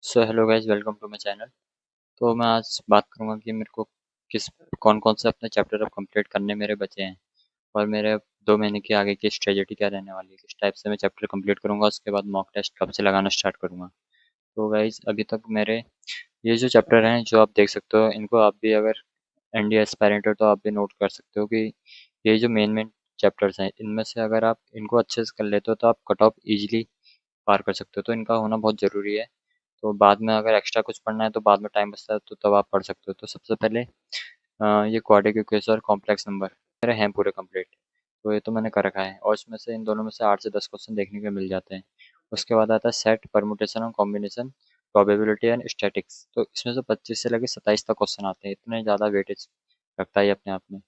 So hello guys, welcome to my channel. तो मैं आज बात करूंगा कि मेरे को किस कौन कौन से अपने चैप्टर अब कंप्लीट करने मेरे बचे हैं और मेरे 2 महीने की आगे की स्ट्रेटेजी क्या रहने वाली है, किस टाइप से मैं चैप्टर कंप्लीट करूंगा, उसके बाद मॉक टेस्ट कब से लगाना स्टार्ट करूंगा। तो गाइज अभी तक मेरे ये जो चैप्टर हैं जो आप देख सकते हो, इनको आप भी अगर एनडीए एस्पायरेंट हो तो आप भी नोट कर सकते हो कि ये जो मेन मेन चैप्टर्स हैं, इनमें से अगर आप इनको अच्छे से कर लेते हो तो आप कट ऑफ इजीली पार कर सकते हो। तो इनका होना बहुत ज़रूरी है। तो बाद में अगर एक्स्ट्रा कुछ पढ़ना है तो बाद में टाइम बचता है तो तब आप पढ़ सकते हो। तो सबसे पहले ये क्वाड्रेटिक इक्वेशन और कॉम्प्लेक्स नंबर मेरे हैं पूरे कंप्लीट। तो ये तो मैंने कर रखा है और इसमें से इन दोनों में से 8 से 10 क्वेश्चन देखने को मिल जाते हैं। उसके बाद आता है सेट, परमुटेशन और कॉम्बिनेशन, प्रोबेबिलिटी एंड स्टैटिक्स। तो इसमें से 25 से लेकर 27 तक क्वेश्चन आते हैं। इतने ज़्यादा वेटेज रखता है अपने आप में।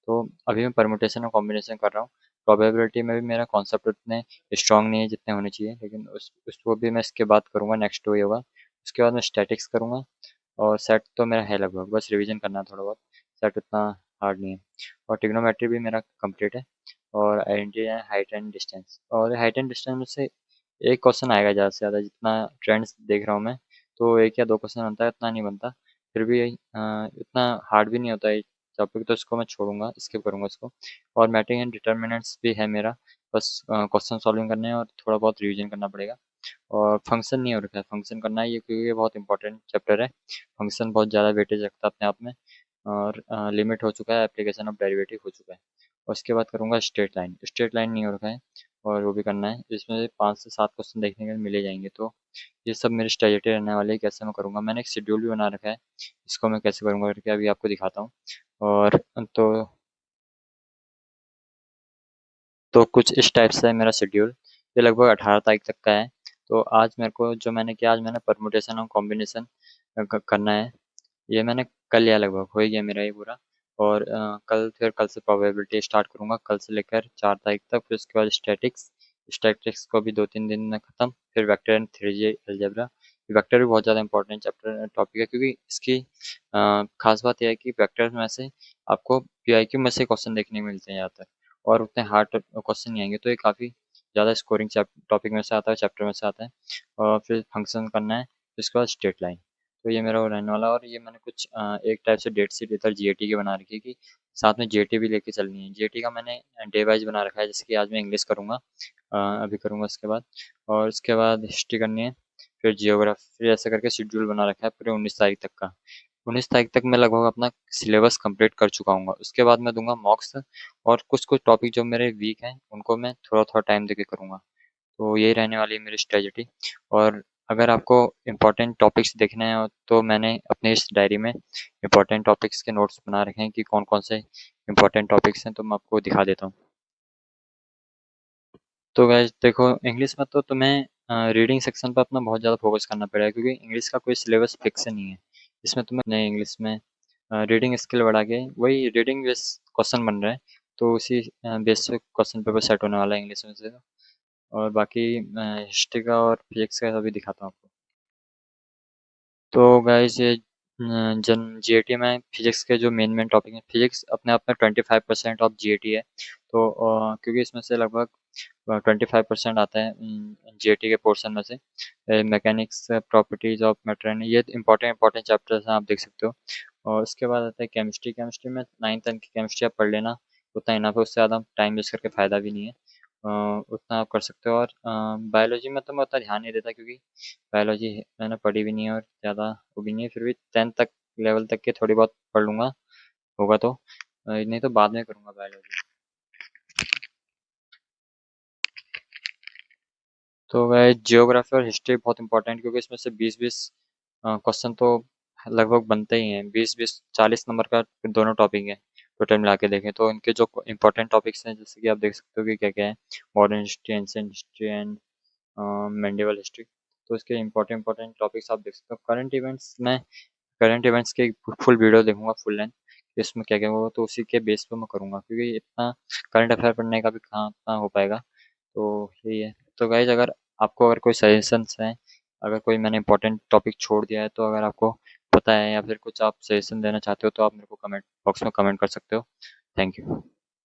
तो अभी मैं परमुटेशन और कॉम्बिनेशन कर रहा हूँ। प्रोबेबिलिटी में भी मेरा कॉन्सेप्ट उतने स्ट्रांग नहीं है जितने होने चाहिए, लेकिन उसको भी मैं इसके बाद करूँगा, नेक्स्ट वही होगा। उसके बाद मैं स्टैटिक्स करूँगा और सेट तो मेरा है लगभग, बस रिवीजन करना है थोड़ा बहुत। सेट उतना हार्ड नहीं है। और ट्रिग्नोमेट्री भी मेरा कंप्लीट है। और आइडेंटिटी है हाइट एंड डिस्टेंस, और हाइट एंड डिस्टेंस में से एक क्वेश्चन आएगा ज़्यादा से ज़्यादा, जितना ट्रेंड्स देख रहा हूँ मैं। तो एक या दो क्वेश्चन बनता है, इतना नहीं बनता। फिर भी इतना हार्ड भी नहीं होता है टॉपिक, तो इसको मैं छोड़ूंगा, स्किप करूंगा इसको। और मैट्रिक एंड डिटर्मिनेंट्स भी है मेरा, बस क्वेश्चन सॉल्विंग करने हैं और थोड़ा बहुत रिवीजन करना पड़ेगा। और फंक्शन नहीं हो रखा है, फंक्शन करना है ये, क्योंकि ये बहुत इंपॉर्टेंट चैप्टर है। फंक्शन बहुत ज़्यादा वेटेज रखता है अपने आप में। और लिमिट हो चुका है, एप्लीकेशन ऑफ डेरिवेटिव हो चुका है। और उसके बाद करूँगा स्ट्रेट लाइन। स्ट्रेट लाइन नहीं हो रखा है और वो भी करना है। इसमें से 5 से 7 क्वेश्चन देखने को मिले जाएंगे। तो ये सब मेरी स्ट्रेटेजी रहने वाली है, कैसे मैं करूँगा। मैंने एक शेड्यूल भी बना रखा है, इसको मैं कैसे करूँगा करके अभी आपको दिखाता हूँ। और तो कुछ इस टाइप से है मेरा शेड्यूल। ये लगभग 18 तारीख तक का है। तो आज मेरे को जो मैंने किया, आज मैंने परमुटेशन और कॉम्बिनेशन करना है। ये मैंने कर लिया, लगभग हो ही गया मेरा ये पूरा। और कल से प्रोबेबिलिटी स्टार्ट करूंगा, कल से लेकर 4 तारीख तक। फिर उसके बाद स्टैटिक्स। स्टैटिक्स को भी 2-3 दिन में ख़त्म। फिर vector and 3D algebra. Vector भी बहुत ज़्यादा इंपॉर्टेंट चैप्टर टॉपिक है, क्योंकि इसकी खास बात यह है कि वेक्टर में से आपको पीआईक्यू में से क्वेश्चन देखने को मिलते हैं ज़्यादातर, और उतने हार्ड क्वेश्चन नहीं आएंगे। तो ये काफ़ी ज़्यादा स्कोरिंग टॉपिक में से आता है, चैप्टर में से आता है। और फिर फंक्शन करना है, फिर उसके बाद स्ट्रेट लाइन। तो ये मेरा वो रहने वाला है। और ये मैंने कुछ एक टाइप से डेट शीट इधर जीएटी की बना रखी है कि साथ में जीएटी भी लेके चलनी है। जीएटी का मैंने डे वाइज बना रखा है, जैसे कि आज मैं इंग्लिश करूँगा, अभी करूँगा उसके बाद। और उसके बाद हिस्ट्री करनी है, फिर जियोग्राफी, ऐसे करके शेड्यूल बना रखा है पूरे 19 तारीख तक का। 19 तारीख तक मैं लगभग अपना सिलेबस कंप्लीट कर चुका हूँ। उसके बाद मैं दूंगा मॉक्स। और कुछ कुछ टॉपिक जो मेरे वीक हैं उनको मैं थोड़ा थोड़ा टाइम देके करूँगा। तो यही रहने वाली है मेरी स्ट्रेटजी। और अगर आपको इम्पोर्टेंट टॉपिक्स देखने हैं तो मैंने अपने इस डायरी में इम्पोर्टेंट टॉपिक्स के नोट्स बना रखे हैं कि कौन कौन से इम्पोर्टेंट टॉपिक्स हैं, तो मैं आपको दिखा देता हूँ। तो गाइस देखो, इंग्लिश में तो तुम्हें रीडिंग सेक्शन पर अपना बहुत ज़्यादा फोकस करना पड़ेगा, क्योंकि इंग्लिश का कोई सिलेबस फिक्स नहीं है। इसमें तुम्हें नए इंग्लिश में रीडिंग स्किल बढ़ा के वही रीडिंग बेस क्वेश्चन बन रहे हैं। तो उसी बेस पे क्वेश्चन पेपर सेट होने वाला है इंग्लिश में से। और बाकी हिस्ट्री का और फिजिक्स का अभी दिखाता हूँ आपको। तो गाइस ये जन जीएटी में फिजिक्स के जो मेन मेन टॉपिक हैं, फिजिक्स अपने आप में 25% ऑफ जीएटी है। तो क्योंकि इसमें से लगभग 25% आता है जीएटी के पोर्शन में से। Mechanics, properties of matter, and ये इंपॉर्टेंट इंपॉर्टेंट चैप्टर्स हैं, आप देख सकते हो। और उसके बाद आता है केमिस्ट्री। केमिस्ट्री में 9th 10th की केमिस्ट्री आप पढ़ लेना, उतना इनफ है। उससे ज़्यादा टाइम वेस्ट करके फ़ायदा भी नहीं है। उतना आप कर सकते हो। और बायोलॉजी में तो मैं उतना ध्यान नहीं देता, क्योंकि बायोलॉजी मैंने पढ़ी भी नहीं है और ज़्यादा वो भी नहीं है। फिर भी 10th तक लेवल तक के थोड़ी बहुत पढ़ लूँगा, होगा तो। नहीं तो बाद में करूँगा बायोलॉजी। तो वह जियोग्राफी और हिस्ट्री बहुत इंपॉर्टेंट, क्योंकि इसमें से 20-20 क्वेश्चन तो लगभग बनते ही हैं। 20-20 40 नंबर का दोनों टॉपिक है। टोटल मिला के देखें तो इनके जो इंपॉर्टेंट टॉपिक्स हैं, जैसे कि आप देख सकते हो कि क्या क्या है। Modern history, ancient history and medieval history. तो इसके इंपॉर्टेंट इंपॉर्टेंट टॉपिक्स आप देख सकते हो। करंट इवेंट्स की फुल वीडियो देखूंगा, फुल लेंथ, इसमें क्या क्या होगा। तो उसी के बेस पे मैं करूँगा, क्योंकि इतना करंट अफेयर पढ़ने का भी कहाँ कहाँ हो पाएगा। तो यही है। तो गाइज अगर आपको अगर कोई सजेशंस हैं, अगर कोई मैंने इंपॉर्टेंट टॉपिक छोड़ दिया है, तो अगर आपको पता है या फिर कुछ आप सजेशन देना चाहते हो, तो आप मेरे को कमेंट बॉक्स में कमेंट कर सकते हो। Thank you.